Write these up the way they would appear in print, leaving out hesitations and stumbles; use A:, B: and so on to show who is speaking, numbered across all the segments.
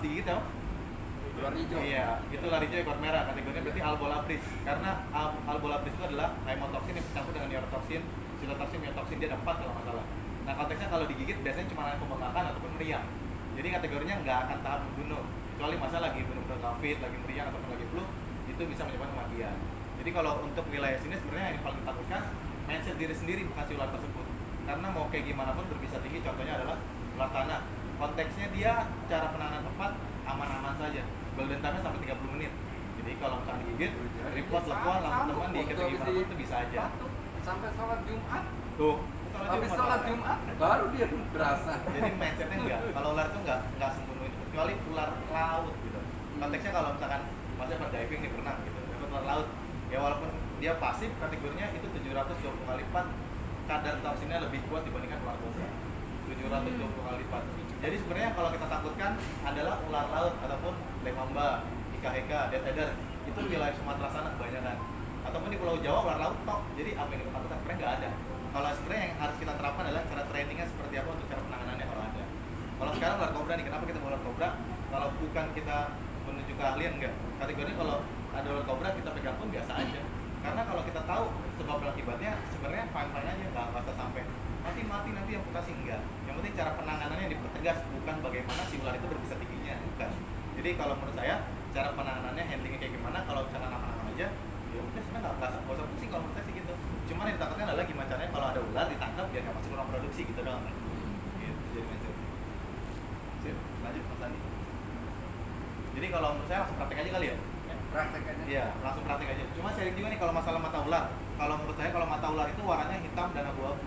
A: digigit ya?
B: Ular hijau.
A: Iya, itu ular hijau ekor merah, kategorinya berarti Albolabris. Karena Albolabris itu adalah haemotoxin yang bercampur dengan neurotoxin, sitotoxin, myotoksin, dia ada 4 kalau nggak salah. Nah konteksnya kalau digigit biasanya cuma ada pembengkakan ataupun meriang. Jadi kategorinya nggak akan tahap membunuh, kecuali masa lagi benar-benar COVID, lagi meriang ataupun lagi flu, itu bisa menyebabkan kematian. Jadi kalau untuk wilayah sini sebenarnya yang paling ditakutkan mindset diri sendiri, bukan si ular tersebut. Karena mau kayak gimana pun berbisa tinggi, contohnya adalah ular tanah. Konteksnya dia cara penanganan tepat aman-aman saja. Golden time-nya sampai 30 menit. Jadi kalau misalnya digigit, report lakukan langsung teman di ketika gimana pun itu bisa aja.
B: Sampai sholat Jumat.
A: Tuh,
B: Habis sholat Jumat baru dia berasa.
A: Jadi mindsetnya enggak. Kalau ular itu enggak sembunyi itu, kecuali ular laut gitu. Konteksnya kalau misalkan masnya per diving nih berenang gitu, dapat ular laut. Ya walaupun dia pasif, kategorinya itu 720 kali lipat kadar toksinnya lebih kuat dibandingkan ular kobra. 720 kali lipat. Jadi sebenarnya kalau kita takutkan adalah ular laut ataupun lemamba, ika-heka, dead adder. Itu wilayah Sumatera sana kebanyakan. Ataupun di Pulau Jawa ular laut tok. Jadi apa yang kita takutkan sebenarnya nggak ada. Kalau sebenarnya yang harus kita terapkan adalah cara trainingnya seperti apa untuk cara penanganannya kalau ada. Kalau sekarang ular kobra nih, kenapa kita mau ular kobra? Kalau bukan kita menuju keahlian enggak. Kategorinya kalau ada ular kobra kita pegang pun biasa aja. Karena kalau kita tahu sebab dan akibatnya sebenarnya fine-fine aja, nggak usah sampai mati nanti amputasi enggak. Yang penting cara penanganannya dipertegas, bukan bagaimana si ular itu berbisa tingginya, bukan. Jadi kalau menurut saya cara penanganannya handlingnya kayak gimana, kalau misalkan aman-aman aja ya udah sebenarnya nggak usah pusing kalau menurut saya sih gitu. Cuman yang ditakutkan adalah gimana caranya kalau ada ular ditangkap biar nggak masuk ruang produksi gitu doang. Gitu, jadi macam. Sip, lanjut Mas Andi. Jadi kalau menurut saya langsung praktek aja kali ya.
B: Praktek aja.
A: Iya, langsung praktek aja. Cuma sharing juga nih kalau masalah mata ular. Kalau menurut saya kalau mata ular itu warnanya hitam dan abu-abu.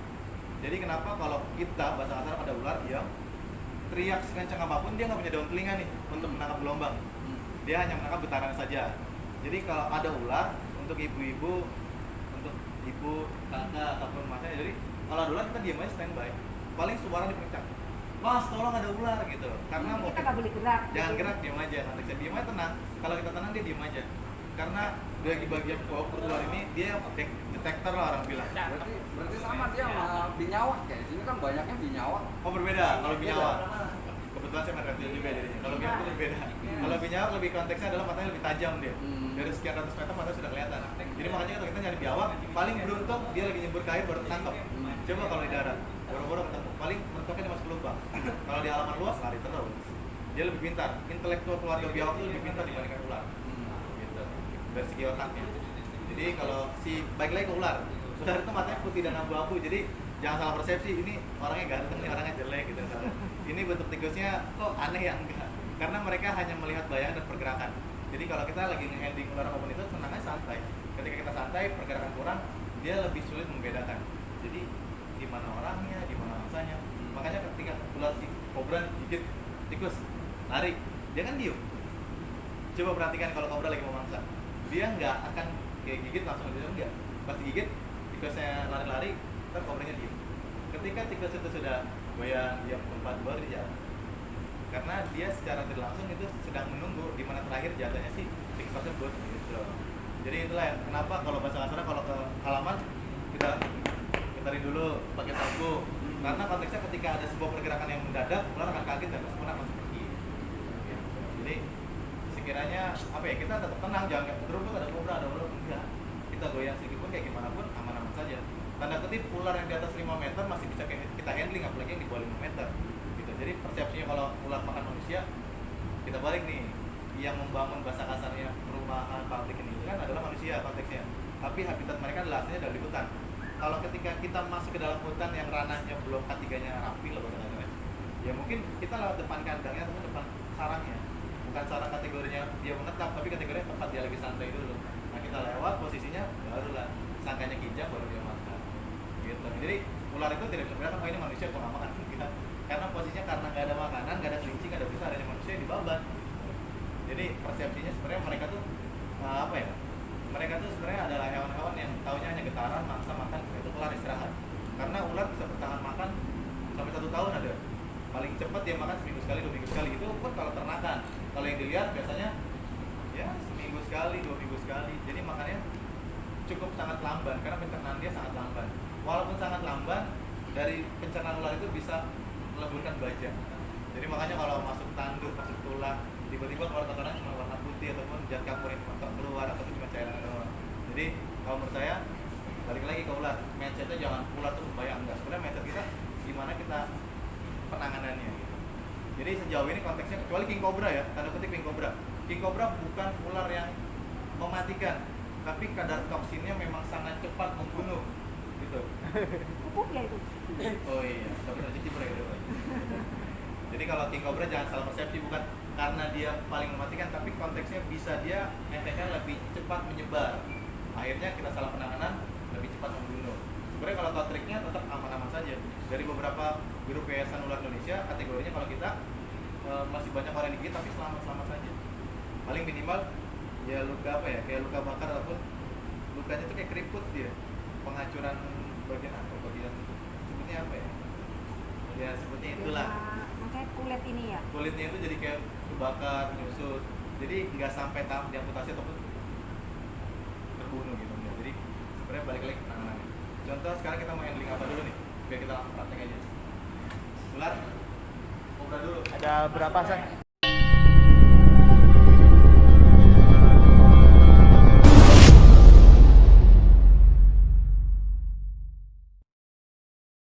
A: Jadi kenapa kalau kita bahasa kasar pada ular dia teriak sekencang apapun dia nggak punya daun telinga nih untuk menangkap gelombang. Dia hanya menangkap getaran saja. Jadi kalau ada ular untuk ibu-ibu, untuk ibu, kakak ataupun masnya, jadi kalau ada ular kita diam aja standby. Paling suara dipencet. Mas, tolong ada ular gitu. Karena mau
C: kita nggak boleh gerak.
A: jangan
C: gitu.
A: gerak, diam aja. Nanti saya diam aja tenang. Kalau kita tenang dia diam aja. Karena bagi bagian pokok ular ini dia detektor lah orang bilang.
B: Berarti sama dia sama binyawak ya. Sini kan banyaknya binyawak.
A: Oh berbeda kalau binyawak. Kebetulan saya main reptil juga jadinya. Kalau binyawak itu berbeda. Kalau binyawak lebih konteksnya adalah matanya lebih tajam dia. Dari sekian ratus meter mata sudah kelihatan. Jadi makanya kalau kita nyari biawak, paling beruntung dia lagi nyebur ke air baru ketangkep. Coba kalau di darat, boro-boro ketemu. Paling mentoknya dia masuk ke lubang. Kalau di halaman luas lari terus. Dia lebih pintar. Intelektual keluarga biawak itu lebih pintar dibandingkan ular. Gitu. Dari segi otaknya. Jadi kalau si baik lagi ke ular. Ular itu matanya putih dan abu-abu. Jadi jangan salah persepsi. Ini orangnya ganteng, ini orangnya jelek gitu. Ini bentuk tikusnya kok aneh ya enggak. Karena mereka hanya melihat bayangan dan pergerakan. Jadi kalau kita lagi nge-handling ular apapun itu tenangnya santai. Ketika kita santai, pergerakan kurang, dia lebih sulit membedakan. Jadi di mana orangnya, di mana mangsanya. Makanya ketika ular si kobra gigit tikus, lari, dia kan diem. Coba perhatikan kalau kobra lagi mau mangsa, dia nggak akan kayak gigit langsung dia enggak. Pas digigit, tikusnya lari-lari, ntar kobranya diem. Ketika tikus itu sudah goyang, diam tempat baru dia jalan. Karena dia secara tidak langsung itu sedang menunggu di mana terakhir jatuhnya si tikus tersebut gitu. Jadi itulah yang kenapa kalau bahasa kasarnya kalau ke halaman kita getarin dulu pakai sapu. Karena konteksnya ketika ada sebuah pergerakan yang mendadak, ular akan kaget dan kemudian akan pergi. Ya. Jadi sekiranya apa ya, kita tetap tenang, jangan kayak terus ada kobra, ada ular, enggak. Kita goyang sedikit pun kayak gimana pun aman-aman saja. Tanda kutip ular yang di atas 5 meter masih bisa kita handling, apalagi yang di bawah 5 meter. Jadi persepsinya kalau ular makan manusia, kita balik nih, yang membangun bahasa kasarnya perumahan pabrik ini kan adalah manusia konteksnya, tapi habitat mereka adalah aslinya dari hutan. Kalau ketika kita masuk ke dalam hutan yang ranahnya belum K3-nya rapi loh bahasa kasarnya, ya mungkin kita lewat depan kandangnya atau depan sarangnya, bukan sarang kategorinya dia menetap, tapi kategorinya tempat dia lagi santai dulu. Nah kita lewat posisinya, barulah sangkanya kijang baru dia makan. Gitu. Jadi ular itu tidak bisa bilang, oh ini manusia kok nggak makan enggak. Karena posisinya karena nggak ada makanan, nggak ada kelinci, nggak ada bisa, adanya manusia yang dibabat. Jadi persepsinya sebenarnya mereka tuh apa ya? Mereka tuh sebenarnya adalah hewan-hewan yang taunya hanya getaran, mangsa makan, itu kelar istirahat. Karena ular bisa bertahan makan sampai 1 tahun ada. Paling cepat dia makan seminggu sekali, 2 minggu sekali. Itu pun kalau ternakan. Kalau yang dilihat biasanya ya seminggu sekali, 2 minggu sekali. Jadi makannya cukup sangat lamban karena pencernaan dia sangat lamban. Walaupun sangat lamban, dari pencernaan ular itu bisa meleburkan baja. Jadi makanya kalau masuk tanduk, masuk tulang, tiba-tiba keluar kotoran cuma warna putih ataupun zat kapur yang keluar ataupun cuma cairan doang. Jadi kalau menurut saya balik lagi ke ular, mindsetnya jangan ular tuh berbahaya, enggak. Sebenarnya mindset kita gimana kita penanganannya gitu. Jadi sejauh ini konteksnya kecuali king cobra ya, tanda kutip king cobra. King cobra bukan ular yang mematikan, tapi kadar toksinnya memang sangat cepat membunuh gitu.
C: Pupuk ya itu.
A: Oh iya, dapat rezeki bro ya. Jadi kalau king cobra jangan salah persepsi, bukan karena dia paling mematikan, tapi konteksnya bisa dia efeknya lebih cepat menyebar. Akhirnya kita salah penanganan, lebih cepat membunuh. Sebenarnya kalau tahu triknya tetap aman-aman saja. Dari beberapa grup yayasan ular Indonesia, kategorinya kalau kita masih banyak orang yang digigit tapi selamat-selamat saja. Paling minimal ya luka apa ya, kayak luka bakar ataupun lukanya tuh kayak keriput dia, penghancuran bagian apa, bagian sebutnya apa ya? Ya seperti itulah.
C: Makanya kulit ini ya.
A: Kulitnya itu jadi kayak kebakar, nyusut. Jadi nggak sampai tahap diamputasi ataupun terbunuh gitu. Jadi sebenarnya balik lagi penanganannya. Contoh sekarang kita mau handling apa dulu nih? Biar kita langsung praktek aja. Ular, kobra dulu.
D: Ada berapa, San?